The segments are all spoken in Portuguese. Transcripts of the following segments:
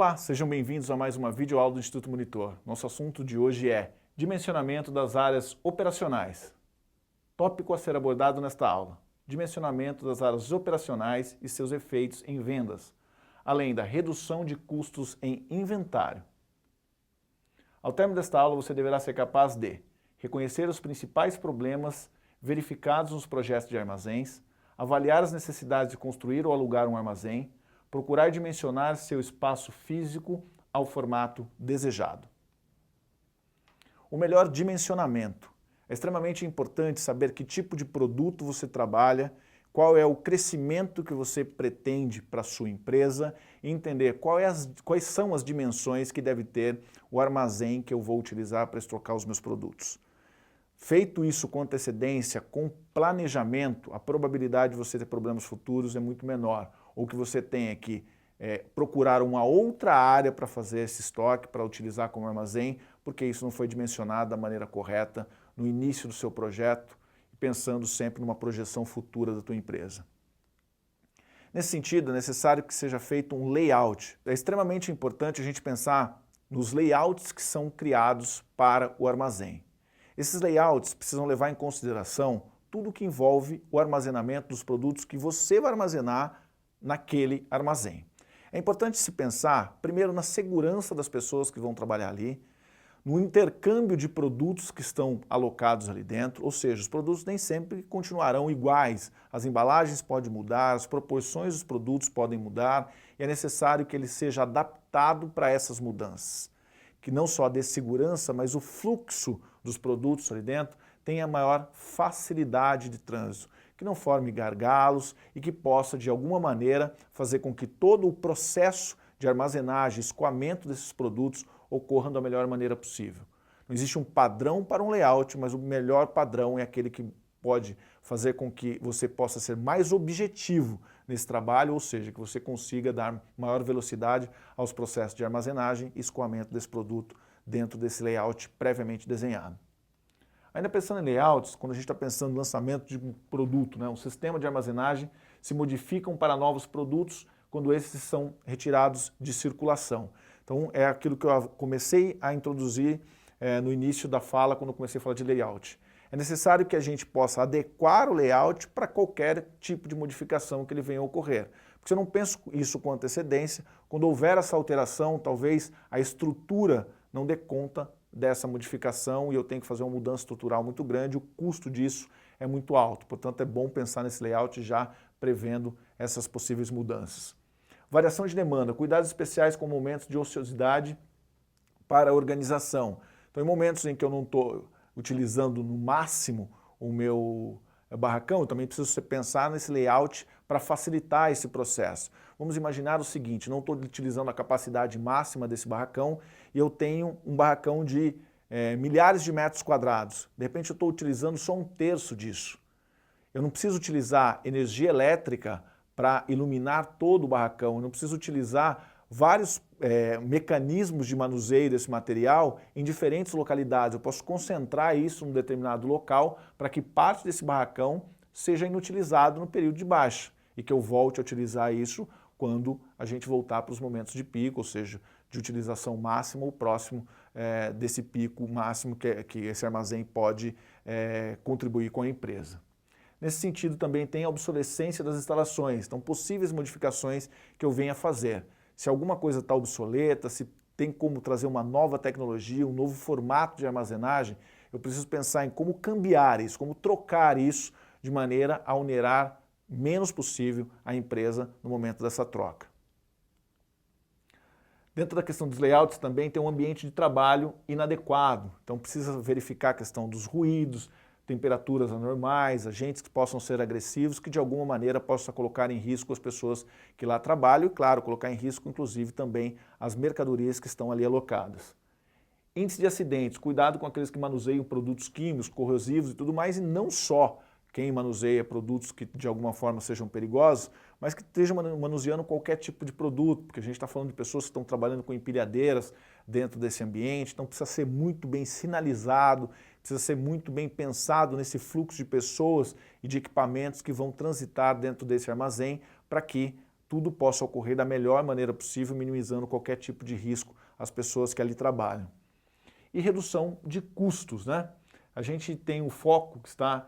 Olá, sejam bem-vindos a mais uma videoaula do Instituto Monitor. Nosso assunto de hoje é dimensionamento das áreas operacionais. Tópico a ser abordado nesta aula: dimensionamento das áreas operacionais e seus efeitos em vendas, além da redução de custos em inventário. Ao término desta aula, você deverá ser capaz de reconhecer os principais problemas verificados nos projetos de armazéns, avaliar as necessidades de construir ou alugar um armazém, procurar dimensionar seu espaço físico ao formato desejado. O melhor dimensionamento. É extremamente importante saber que tipo de produto você trabalha, qual é o crescimento que você pretende para a sua empresa e entender quais são as dimensões que deve ter o armazém que eu vou utilizar para estocar os meus produtos. Feito isso com antecedência, com planejamento, a probabilidade de você ter problemas futuros é muito menor. Ou que você tenha que procurar uma outra área para fazer esse estoque, para utilizar como armazém, porque isso não foi dimensionado da maneira correta no início do seu projeto, pensando sempre numa projeção futura da tua empresa. Nesse sentido, é necessário que seja feito um layout. É extremamente importante a gente pensar nos layouts que são criados para o armazém. Esses layouts precisam levar em consideração tudo que envolve o armazenamento dos produtos que você vai armazenar naquele armazém. É importante se pensar, primeiro, na segurança das pessoas que vão trabalhar ali, no intercâmbio de produtos que estão alocados ali dentro, ou seja, os produtos nem sempre continuarão iguais, as embalagens podem mudar, as proporções dos produtos podem mudar, e é necessário que ele seja adaptado para essas mudanças. Que não só dê segurança, mas o fluxo dos produtos ali dentro tenha maior facilidade de trânsito, que não forme gargalos e que possa, de alguma maneira, fazer com que todo o processo de armazenagem, escoamento desses produtos ocorra da melhor maneira possível. Não existe um padrão para um layout, mas o melhor padrão é aquele que pode fazer com que você possa ser mais objetivo nesse trabalho, ou seja, que você consiga dar maior velocidade aos processos de armazenagem e escoamento desse produto dentro desse layout previamente desenhado. Ainda pensando em layouts, quando a gente está pensando no lançamento de um produto, um sistema de armazenagem se modificam para novos produtos quando esses são retirados de circulação. Então é aquilo que eu comecei a introduzir no início da fala, quando eu comecei a falar de layout. É necessário que a gente possa adequar o layout para qualquer tipo de modificação que ele venha a ocorrer. Porque se eu não penso isso com antecedência, quando houver essa alteração, talvez a estrutura não dê conta dessa modificação e eu tenho que fazer uma mudança estrutural muito grande, o custo disso é muito alto. Portanto, é bom pensar nesse layout já prevendo essas possíveis mudanças. Variação de demanda, cuidados especiais com momentos de ociosidade para a organização. Então, em momentos em que eu não estou utilizando no máximo o meu barracão, eu também preciso pensar nesse layout para facilitar esse processo. Vamos imaginar o seguinte: não estou utilizando a capacidade máxima desse barracão e eu tenho um barracão de milhares de metros quadrados. De repente eu estou utilizando só um terço disso. Eu não preciso utilizar energia elétrica para iluminar todo o barracão, eu não preciso utilizar vários mecanismos de manuseio desse material em diferentes localidades. Eu posso concentrar isso num determinado local para que parte desse barracão seja inutilizado no período de baixa e que eu volte a utilizar isso quando a gente voltar para os momentos de pico, ou seja, de utilização máxima ou próximo desse pico máximo que esse armazém pode contribuir com a empresa. Nesse sentido, também tem a obsolescência das instalações, então possíveis modificações que eu venha a fazer. Se alguma coisa está obsoleta, se tem como trazer uma nova tecnologia, um novo formato de armazenagem, eu preciso pensar em como cambiar isso, como trocar isso de maneira a onerar menos possível a empresa no momento dessa troca. Dentro da questão dos layouts também tem um ambiente de trabalho inadequado, então precisa verificar a questão dos ruídos, temperaturas anormais, agentes que possam ser agressivos, que de alguma maneira possam colocar em risco as pessoas que lá trabalham e, claro, colocar em risco inclusive também as mercadorias que estão ali alocadas. Índice de acidentes, cuidado com aqueles que manuseiam produtos químicos, corrosivos e tudo mais, e não só quem manuseia produtos que de alguma forma sejam perigosos, mas que estejam manuseando qualquer tipo de produto, porque a gente está falando de pessoas que estão trabalhando com empilhadeiras dentro desse ambiente, então precisa ser muito bem sinalizado, precisa ser muito bem pensado nesse fluxo de pessoas e de equipamentos que vão transitar dentro desse armazém para que tudo possa ocorrer da melhor maneira possível, minimizando qualquer tipo de risco às pessoas que ali trabalham. E redução de custos, né? A gente tem um foco que está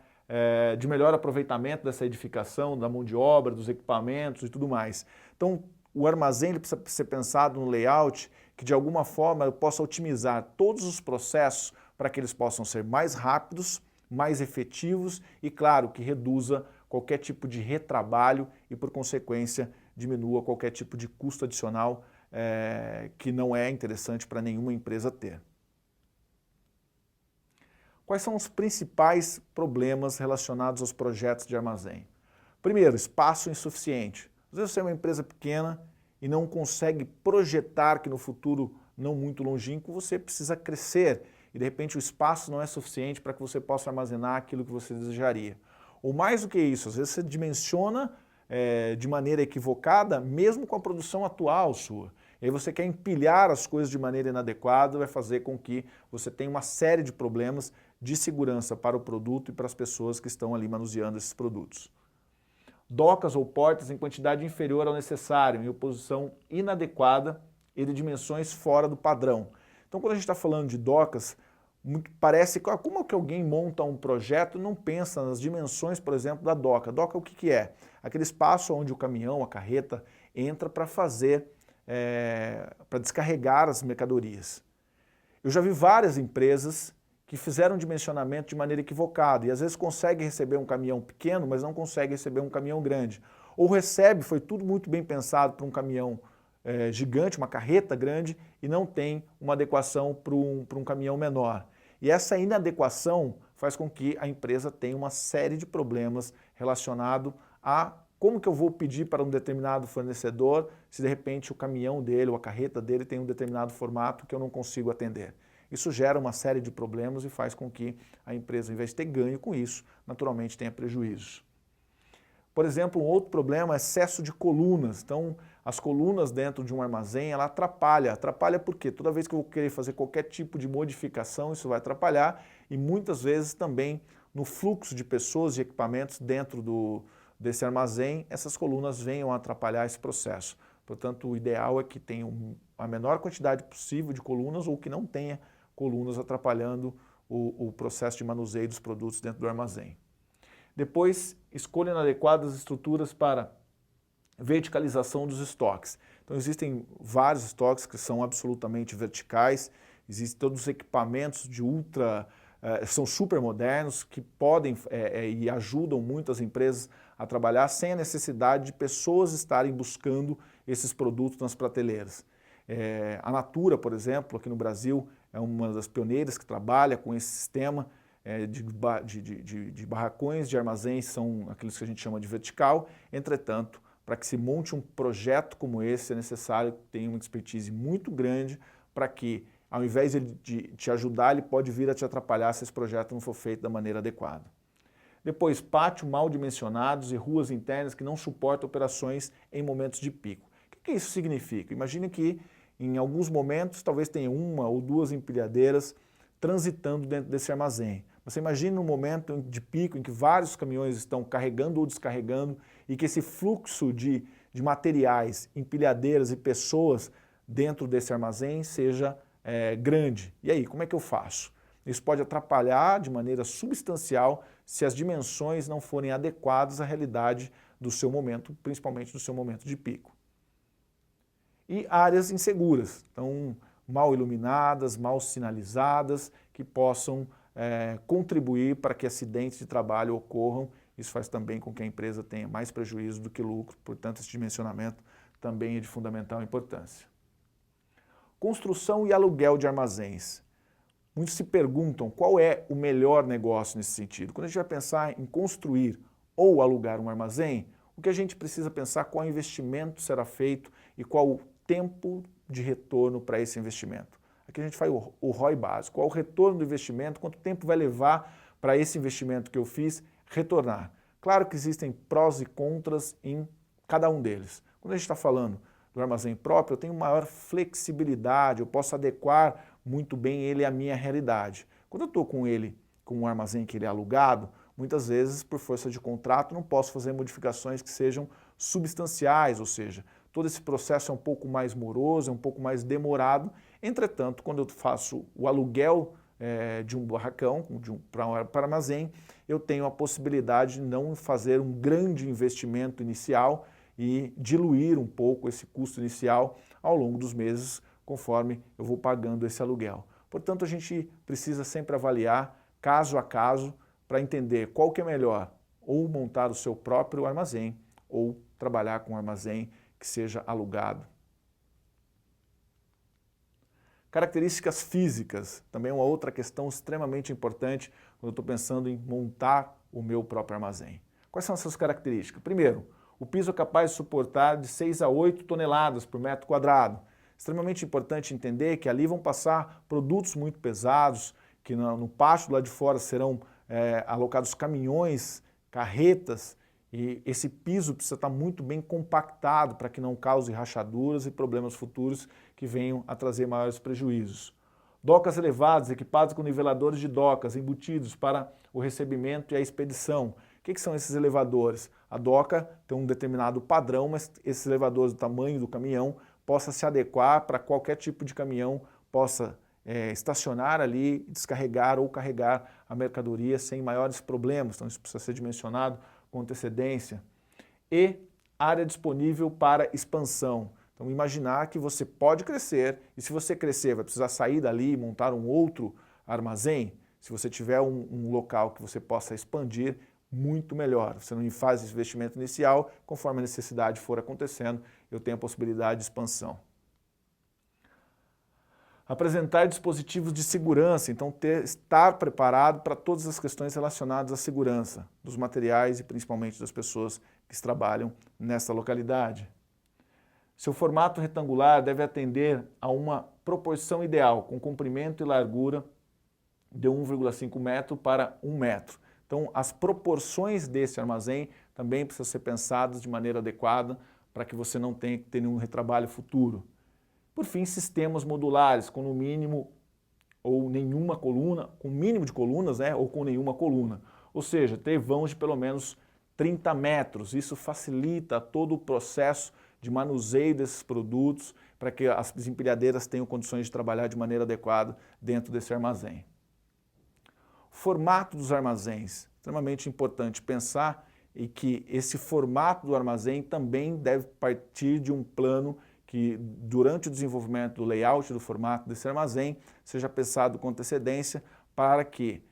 de melhor aproveitamento dessa edificação, da mão de obra, dos equipamentos e tudo mais. Então, o armazém ele precisa ser pensado no layout que, de alguma forma, eu possa otimizar todos os processos para que eles possam ser mais rápidos, mais efetivos e, claro, que reduza qualquer tipo de retrabalho e, por consequência, diminua qualquer tipo de custo adicional que não é interessante para nenhuma empresa ter. Quais são os principais problemas relacionados aos projetos de armazém? Primeiro, espaço insuficiente. Às vezes você é uma empresa pequena e não consegue projetar que no futuro não muito longínquo você precisa crescer e de repente o espaço não é suficiente para que você possa armazenar aquilo que você desejaria. Ou mais do que isso, às vezes você dimensiona de maneira equivocada mesmo com a produção atual sua. E aí você quer empilhar as coisas de maneira inadequada, vai fazer com que você tenha uma série de problemas de segurança para o produto e para as pessoas que estão ali manuseando esses produtos. Docas ou portas em quantidade inferior ao necessário, em posição inadequada e de dimensões fora do padrão. Então, quando a gente está falando de docas, parece que como que alguém monta um projeto e não pensa nas dimensões, por exemplo, da doca. Doca o que é? Aquele espaço onde o caminhão, a carreta, entra para fazer, para descarregar as mercadorias. Eu já vi várias empresas que fizeram dimensionamento de maneira equivocada e às vezes consegue receber um caminhão pequeno, mas não consegue receber um caminhão grande. Ou recebe, foi tudo muito bem pensado para um caminhão gigante, uma carreta grande, e não tem uma adequação para um caminhão menor. E essa inadequação faz com que a empresa tenha uma série de problemas relacionados a como que eu vou pedir para um determinado fornecedor se de repente o caminhão dele ou a carreta dele tem um determinado formato que eu não consigo atender. Isso gera uma série de problemas e faz com que a empresa, ao invés de ter ganho com isso, naturalmente tenha prejuízos. Por exemplo, um outro problema é excesso de colunas. Então, as colunas dentro de um armazém, ela atrapalha. Atrapalha por quê? Toda vez que eu vou querer fazer qualquer tipo de modificação, isso vai atrapalhar e muitas vezes também no fluxo de pessoas e equipamentos dentro desse armazém, essas colunas venham a atrapalhar esse processo. Portanto, o ideal é que tenha a menor quantidade possível de colunas ou que não tenha colunas atrapalhando o processo de manuseio dos produtos dentro do armazém. Depois, escolha inadequada das estruturas para verticalização dos estoques. Então existem vários estoques que são absolutamente verticais, existem todos os equipamentos de são super modernos que podem e ajudam muito as empresas a trabalhar sem a necessidade de pessoas estarem buscando esses produtos nas prateleiras. A Natura, por exemplo, aqui no Brasil, é uma das pioneiras que trabalha com esse sistema de barracões, de armazéns, são aqueles que a gente chama de vertical. Entretanto, para que se monte um projeto como esse, é necessário que tenha uma expertise muito grande para que, ao invés de te ajudar, ele pode vir a te atrapalhar se esse projeto não for feito da maneira adequada. Depois, pátio mal dimensionados e ruas internas que não suportam operações em momentos de pico. O que isso significa? Imagine que em alguns momentos talvez tenha uma ou duas empilhadeiras transitando dentro desse armazém. Você imagina um momento de pico em que vários caminhões estão carregando ou descarregando e que esse fluxo de materiais, empilhadeiras e pessoas dentro desse armazém seja grande. E aí, como é que eu faço? Isso pode atrapalhar de maneira substancial se as dimensões não forem adequadas à realidade do seu momento, principalmente do seu momento de pico. E áreas inseguras, então mal iluminadas, mal sinalizadas, que possam contribuir para que acidentes de trabalho ocorram. Isso faz também com que a empresa tenha mais prejuízo do que lucro, portanto esse dimensionamento também é de fundamental importância. Construção e aluguel de armazéns. Muitos se perguntam qual é o melhor negócio nesse sentido. Quando a gente vai pensar em construir ou alugar um armazém, o que a gente precisa pensar qual investimento será feito e qual o tempo de retorno para esse investimento. Aqui a gente faz o ROI básico, qual o retorno do investimento, quanto tempo vai levar para esse investimento que eu fiz retornar. Claro que existem prós e contras em cada um deles. Quando a gente está falando do armazém próprio, eu tenho maior flexibilidade, eu posso adequar muito bem ele à minha realidade. Quando eu estou com ele, com um armazém que ele é alugado, muitas vezes, por força de contrato, não posso fazer modificações que sejam substanciais, ou seja, todo esse processo é um pouco mais moroso, é um pouco mais demorado. Entretanto, quando eu faço o aluguel de um barracão para armazém, eu tenho a possibilidade de não fazer um grande investimento inicial e diluir um pouco esse custo inicial ao longo dos meses, conforme eu vou pagando esse aluguel. Portanto, a gente precisa sempre avaliar caso a caso para entender qual que é melhor, ou montar o seu próprio armazém, ou trabalhar com um armazém que seja alugado. Características físicas, também é uma outra questão extremamente importante quando eu estou pensando em montar o meu próprio armazém. Quais são essas características? Primeiro, o piso é capaz de suportar de 6 a 8 toneladas por metro quadrado. Extremamente importante entender que ali vão passar produtos muito pesados, que no pátio lá de fora serão alocados caminhões, carretas, e esse piso precisa estar muito bem compactado para que não cause rachaduras e problemas futuros que venham a trazer maiores prejuízos. Docas elevadas, equipadas com niveladores de docas embutidos para o recebimento e a expedição. O que são esses elevadores? A doca tem um determinado padrão, mas esses elevadores do tamanho do caminhão possa se adequar para qualquer tipo de caminhão possa estacionar ali, descarregar ou carregar a mercadoria sem maiores problemas. Então isso precisa ser dimensionado com antecedência. E área disponível para expansão. Então imaginar que você pode crescer e se você crescer vai precisar sair dali e montar um outro armazém. Se você tiver um local que você possa expandir, muito melhor. Você não faz esse investimento inicial, conforme a necessidade for acontecendo, eu tenho a possibilidade de expansão. Apresentar dispositivos de segurança, então estar preparado para todas as questões relacionadas à segurança dos materiais e principalmente das pessoas que trabalham nessa localidade. Seu formato retangular deve atender a uma proporção ideal, com comprimento e largura de 1,5 metro para 1 metro. Então, as proporções desse armazém também precisam ser pensadas de maneira adequada para que você não tenha que ter nenhum retrabalho futuro. Por fim, sistemas modulares, com no mínimo ou nenhuma coluna, com mínimo de colunas, ou com nenhuma coluna. Ou seja, ter vãos de pelo menos 30 metros. Isso facilita todo o processo de manuseio desses produtos para que as empilhadeiras tenham condições de trabalhar de maneira adequada dentro desse armazém. Formato dos armazéns. Extremamente importante pensar em que esse formato do armazém também deve partir de um plano que durante o desenvolvimento do layout do formato desse armazém seja pensado com antecedência para que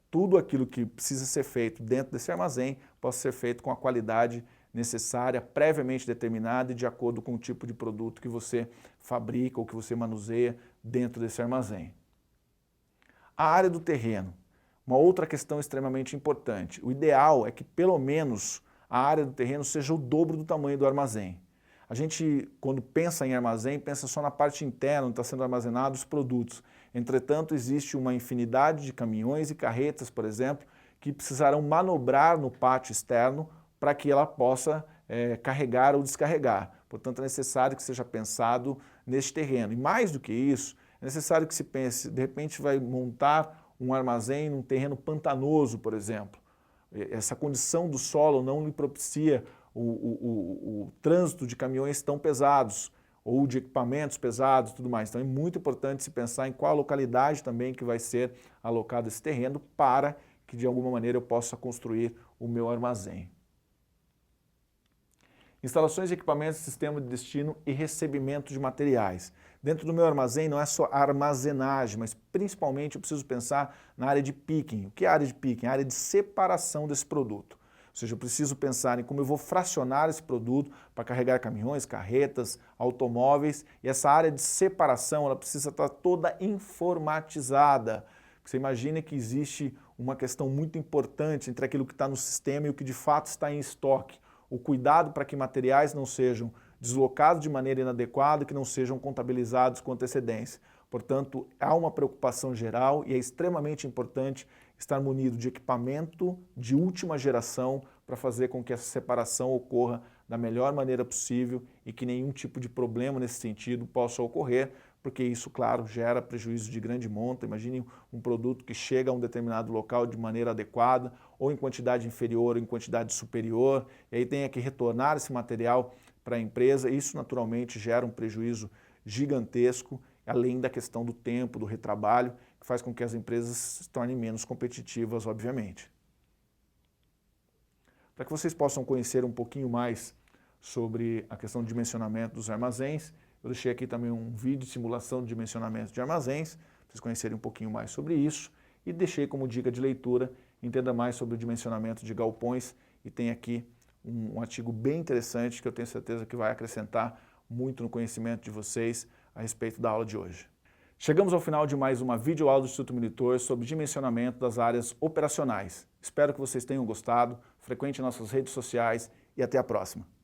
tudo aquilo que precisa ser feito dentro desse armazém possa ser feito com a qualidade necessária, previamente determinada e de acordo com o tipo de produto que você fabrica ou que você manuseia dentro desse armazém. A área do terreno, uma outra questão extremamente importante. O ideal é que pelo menos a área do terreno seja o dobro do tamanho do armazém. A gente, quando pensa em armazém, pensa só na parte interna, onde está sendo armazenados os produtos. Entretanto, existe uma infinidade de caminhões e carretas, por exemplo, que precisarão manobrar no pátio externo para que ela possa carregar ou descarregar. Portanto, é necessário que seja pensado neste terreno. E mais do que isso, é necessário que se pense, de repente vai montar um armazém num terreno pantanoso, por exemplo. Essa condição do solo não lhe propicia o trânsito de caminhões tão pesados ou de equipamentos pesados e tudo mais. Então é muito importante se pensar em qual localidade também que vai ser alocado esse terreno para que de alguma maneira eu possa construir o meu armazém. Instalações de equipamentos, sistema de destino e recebimento de materiais. Dentro do meu armazém não é só armazenagem, mas principalmente eu preciso pensar na área de picking. O que é a área de picking? A área de separação desse produto. Ou seja, eu preciso pensar em como eu vou fracionar esse produto para carregar caminhões, carretas, automóveis. E essa área de separação ela precisa estar toda informatizada. Você imagina que existe uma questão muito importante entre aquilo que está no sistema e o que de fato está em estoque. O cuidado para que materiais não sejam deslocados de maneira inadequada, que não sejam contabilizados com antecedência. Portanto, há uma preocupação geral e é extremamente importante estar munido de equipamento de última geração para fazer com que essa separação ocorra da melhor maneira possível e que nenhum tipo de problema nesse sentido possa ocorrer, porque isso, claro, gera prejuízo de grande monta. Imagine um produto que chega a um determinado local de maneira adequada, ou em quantidade inferior ou em quantidade superior, e aí tenha que retornar esse material para a empresa. Isso naturalmente gera um prejuízo gigantesco, além da questão do tempo, do retrabalho, que faz com que as empresas se tornem menos competitivas, obviamente. Para que vocês possam conhecer um pouquinho mais sobre a questão de dimensionamento dos armazéns, eu deixei aqui também um vídeo de simulação de dimensionamento de armazéns, para vocês conhecerem um pouquinho mais sobre isso, e deixei como dica de leitura, entenda mais sobre o dimensionamento de galpões, e tem aqui um artigo bem interessante que eu tenho certeza que vai acrescentar muito no conhecimento de vocês a respeito da aula de hoje. Chegamos ao final de mais uma videoaula do Instituto Monitor sobre dimensionamento das áreas operacionais. Espero que vocês tenham gostado, frequente nossas redes sociais e até a próxima.